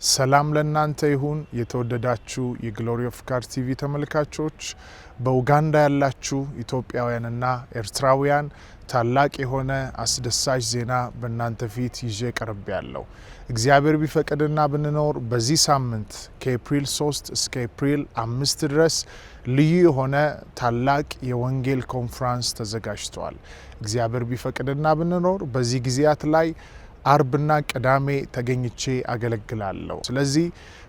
ሰላም ለእናንተ ይሁን የተወደዳችሁ የግሎሪ ኦፍ ጋድ ቲቪ ተመልካቾች በኡጋንዳ ያላችሁ ኢትዮጵያውያንና ኤርትራውያን ታላቅ የሆነ አስደሳች ዜና በእናንተ ፊት ይዤ ቀርቤያለሁ። እግዚአብሔር ቢፈቅድና ብንኖር በዚህ ሳምንት ከኤፕሪል 3 እስከ ኤፕሪል 5 ድረስ ልዩ የሆነ ታላቅ የወንጌል ኮንፈረንስ ተዘጋጅቷል። እግዚአብሔር ቢፈቅድና ብንኖር በዚህ ጊዜያት ላይ አርብና ቅዳሜ ተገኝቼ አገለግላለሁ። ስለዚህ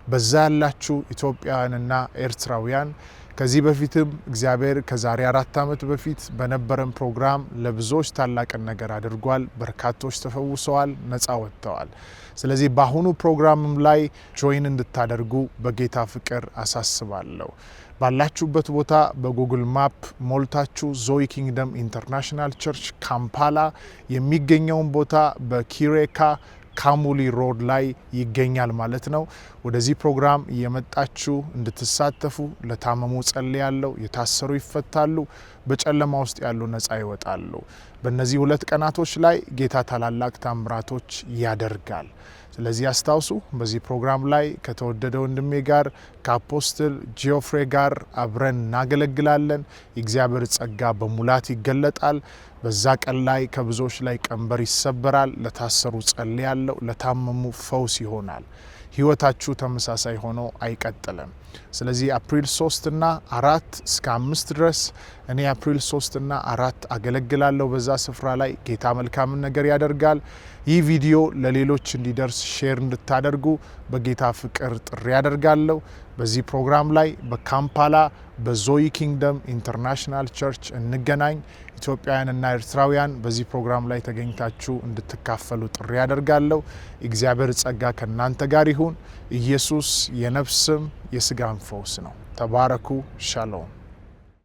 በዛ ያላችሁ ኢትዮጵያውያንና ኤርትራውያን ከዚህ በፊትም እግዚአብሔር ከዛሬ 4 ዓመት በፊት በነበረን ፕሮግራም ለብዙዎች ታላቅን ነገር አድርጓል። በርካቶች ተፈውሰዋል፣ ነፃ ወጥተዋል። ስለዚህ በአሁኑ ፕሮግራምም ላይ ጆይን እንድታደርጉ በጌታ ፍቅር አሳስባለሁ። ባላችሁበት ቦታ በጉግል ማፕ ሞልታችሁ ዞይ ኪንግደም ኢንተርናሽናል ቸርች ካምፓላ የሚገኘውን ቦታ በኪሬካ ካሙሊ ሮድ ላይ ይገኛል ማለት ነው። ወደዚህ ፕሮግራም እየመጣችሁ እንድትሳተፉ ለታመሙ ጸልያለሁ። የታሰሩ ይፈታሉ፣ በጨለማ ውስጥ ያሉ ነፃ ይወጣሉ። በእነዚህ 2 ቀናቶች ላይ ጌታ ታላላቅ ታምራቶች ያደርጋል። ስለዚህ አስታውሱ፣ በዚህ ፕሮግራም ላይ ከተወደደ ወንድሜ ጋር ከአፖስትል ጂኦፍሬ ጋር አብረን እናገለግላለን። የእግዚአብሔር ጸጋ በሙላት ይገለጣል። በዛ ቀን ላይ ከብዙዎች ላይ ቀንበር ይሰበራል። ለታሰሩ ጸልያለሁ፣ ለታመሙ ፈውስ ይሆናል። ህይወታችሁ ተመሳሳይ ሆኖ አይቀጥልም። ስለዚህ አፕሪል 3 እና 4 እስከ 5 ድረስ እኔ አፕሪል 3 እና 4 አገለግላለሁ። በዛ ስፍራ ላይ ጌታ መልካምን ነገር ያደርጋል። ይህ ቪዲዮ ለሌሎች እንዲደርስ ሼር እንድታደርጉ በጌታ ፍቅር ጥሪ ያደርጋለሁ። በዚህ ፕሮግራም ላይ በካምፓላ በዞይ ኪንግደም ኢንተርናሽናል ቸርች እንገናኝ። ኢትዮጵያውያንና ኤርትራውያን በዚህ ፕሮግራም ላይ ተገኝታችሁ እንድትካፈሉ ጥሪ ያደርጋለሁ። እግዚአብሔር ጸጋ ከእናንተ ጋር ይሁን። ኢየሱስ የነፍስም የስጋም ፈውስ ነው። ተባረኩ። ሻሎም